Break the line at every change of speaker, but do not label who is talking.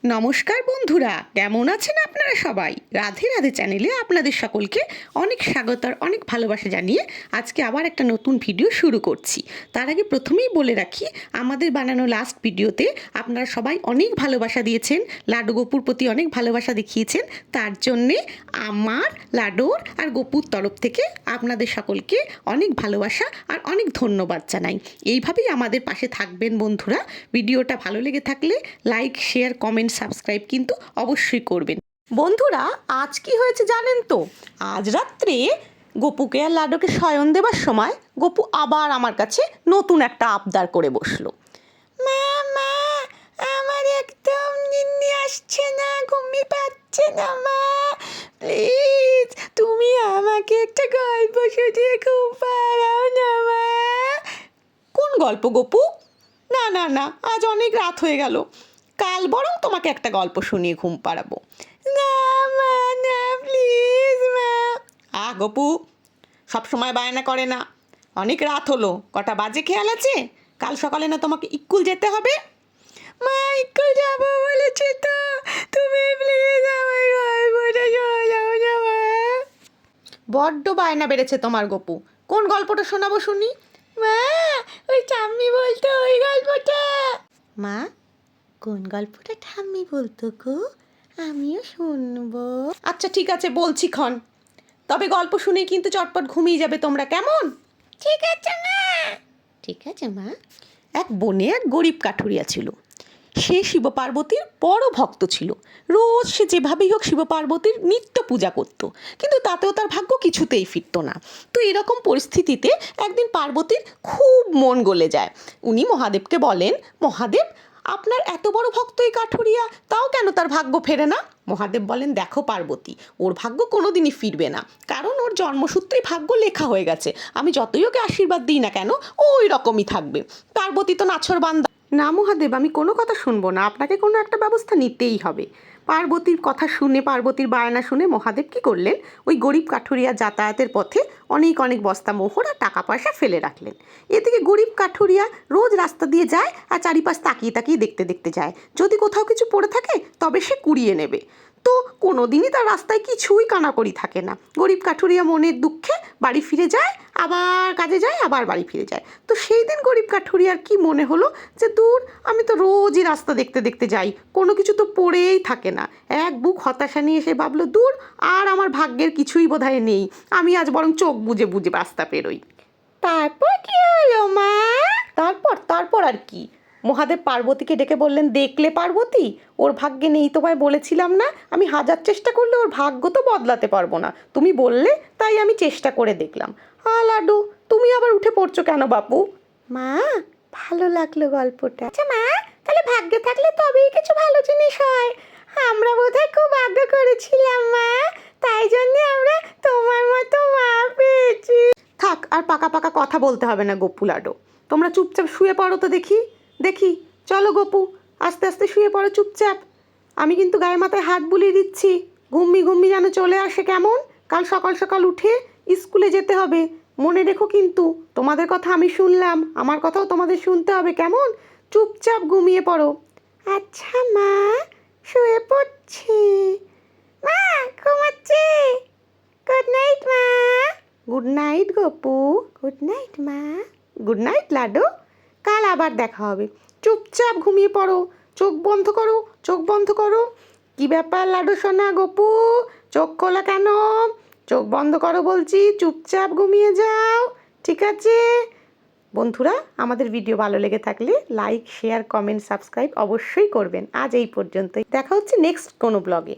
নমস্কার বন্ধুরা, কেমন আছেন আপনারা সবাই? রাধে রাধে চ্যানেলে আপনাদের সকলকে অনেক স্বাগত আর অনেক ভালোবাসা জানিয়ে আজকে আবার একটা নতুন ভিডিও শুরু করছি। তার আগে প্রথমেই বলে রাখি, আমাদের বানানো লাস্ট ভিডিওতে আপনারা সবাই অনেক ভালোবাসা দিয়েছেন, লাড্ডু গপুর প্রতি অনেক ভালোবাসা দেখিয়েছেন। তার জন্যে আমার লাড্ডুর আর গপুর তরফ থেকে আপনাদের সকলকে অনেক ভালোবাসা আর অনেক ধন্যবাদ জানাই। এইভাবেই আমাদের পাশে থাকবেন বন্ধুরা। ভিডিওটা ভালো লেগে থাকলে লাইক, শেয়ার, কমেন্ট, সাবস্ক্রাইব কিন্তু অবশ্যই করবেন। বন্ধুরা, আজ কি হয়েছে জানেন তো? আজ রাত্রে গপুকে আর লাড্ডুকে শয়ন দেবার সময় গপু আবার আমার কাছে নতুন একটা আবদার করে বসলো। মা মা, আমার একদম নিন্নি আসছে না, ঘুমিয়ে পাচ্ছে না মা, প্লিজ তুমি আমাকে একটা গল্প শুনিয়ে ঘুম পাড়াও না মা। কোন গল্প গপু? না না না, আজ অনেক রাত হয়ে গেল, কাল বরং তোমাকে একটা গল্প শুনিয়ে ঘুম পাড়াবো। না মা, না প্লিজ মা। গপু সবসময় বায়না করে না। অনেক রাত হলো, কটা বাজে খেয়াল আছে? কাল সকালে না তোমাকে স্কুল যেতে হবে? মা, স্কুল যাবো বলেছে তো, তুমি প্লিজ আমার গল্পটা শোনাও না মা। বড্ড বায়না বেড়েছে তোমার গপু, কোন গল্পটা শোনাবো শুনি? মা, ওই ঠাম্মি বলতো ওই গল্পটা। মা, কোন গল্পটা ঠাম্মি বলতো গো? আমিও শুনবো। আচ্ছা ঠিক আছে, বলছি ক্ষণ, তবে গল্প শুনে কিন্তু চটপট ঘুমিয়ে যাবে তোমরা, কেমন? ঠিক আছে মা। ঠিক আছে মা। এক বনে এক গরিব কাঠুরিয়া ছিল। সে শিব পার্বতীর বড় ভক্ত ছিল। রোজ সে যেভাবেই হোক শিব পার্বতীর নিত্য পূজা করত, কিন্তু তাতেও তার ভাগ্য কিছুতেই ফিরত না। তো এরকম পরিস্থিতিতে একদিন পার্বতীর খুব মন গলে যায়। উনি মহাদেবকে বলেন, মহাদেব, আপনার এত বড় ভক্ত এই কাঠুরিয়া, তাও কেন তার ভাগ্য ফেরে না? মহাদেব বলেন, দেখো পার্বতী, ওর ভাগ্য কোনোদিনই ফিরবে না, কারণ ওর জন্মসূত্রেই ভাগ্য লেখা হয়ে গেছে। আমি যতই ওকে আশীর্বাদ দিই না কেন, ও ওই রকমই থাকবে। পার্বতী তো নাছোড়বান্দা। না মহাদেব, আমি কোনো কথা শুনবো না, আপনাকে কোনো একটা ব্যবস্থা নিতেই হবে। পার্বতীর কথা শুনে, পার্বতীর বায়না শুনে মহাদেব কী করলেন, ওই গরিব কাঠুরিয়া যাতায়াতের পথে অনেক অনেক বস্তা মোহর আর টাকা পয়সা ফেলে রাখলেন। এদিকে গরিব কাঠুরিয়া রোজ রাস্তা দিয়ে যায় আর চারিপাশ তাকিয়ে তাকিয়ে দেখতে দেখতে যায়, যদি কোথাও কিছু পড়ে থাকে তবে সে কুড়িয়ে নেবে। তো কোনো দিনই তার রাস্তায় কিছুই কানাকড়ি থাকে না। গরিব কাঠুরিয়া মনের দুঃখে বাড়ি ফিরে যায়, আবার কাজে যায়, আবার বাড়ি ফিরে যায়। তো সেই দিন গরিব কাঠুরিয়ার কি মনে হলো যে দূর, আমি তো রোজই রাস্তা দেখতে দেখতে যাই, কোনো কিছু তো পড়েই থাকে না। এক বুক হতাশা নিয়ে এসে ভাবলো, দূর, আর আমার ভাগ্যের কিছুই বোধহয় নেই, আমি আজ বরং চোখ বুজে বুজে রাস্তা পেরোই। তারপর কি হলো মা? তারপর আর কি, মহাদেব পার্বতীকে ডেকে বললেন, দেখলে পার্বতী, ওর ভাগ্যে নেই, তোমায় বলেছিলাম না, আমি হাজার চেষ্টা করলে ওর ভাগ্য তো বদলাতে পারবো না, তুমি বললে তাই আমি চেষ্টা করে দেখলাম। লাড্ডু, তুমি আবার উঠে পড়ছো কেন বাপু? মা, ভালো লাগলো গল্পটা। আচ্ছা মা, তাহলে ভাগ্যে থাকলে তবেই কিছু ভালো জিনিস হয়। আমরা বোধহয় খুব ভাগ্য করেছিলাম মা, তাই জন্যে আমরা তোমার মতো মা পেয়েছি। থাক, আর পাকা পাকা কথা বলতে হবে না গপু লাড্ডু, তোমরা চুপচাপ শুয়ে পড়ো তো দেখি। চলো গপু, আস্তে আস্তে শুয়ে পড়ো চুপচাপ। আমি কিন্তু গায়ে মাথায় হাত বুলিয়ে দিচ্ছি, ঘুম্মি যেন চলে আসে, কেমন? কাল সকাল সকাল উঠে স্কুলে যেতে হবে, মনে রেখো কিন্তু, তোমাদের কথা আমি শুনলাম, আমার কথাও তোমাদের শুনতে হবে, কেমন? চুপচাপ ঘুমিয়ে পড়ো। আচ্ছা মা, শুয়ে পড়ছি। মা, ঘুমাচ্ছি। গুড নাইট মা। Good night Gopu. Good night মা। গুড নাইট লাড্ডু, কাল আবার দেখা হবে। চুপচাপ ঘুমিয়ে পড়ো, চোখ বন্ধ করো। কি ব্যাপার লাড্ডু সোনা, গপু চোখ খোলা কেন? চোখ বন্ধ করো বলছি, চুপচাপ ঘুমিয়ে যাও, ঠিক আছে? বন্ধুরা, আমাদের ভিডিও ভালো লেগে থাকলে লাইক, শেয়ার, কমেন্ট, সাবস্ক্রাইব অবশ্যই করবেন। আজ এই পর্যন্তই, দেখা হচ্ছে নেক্সট কোনো ব্লগে।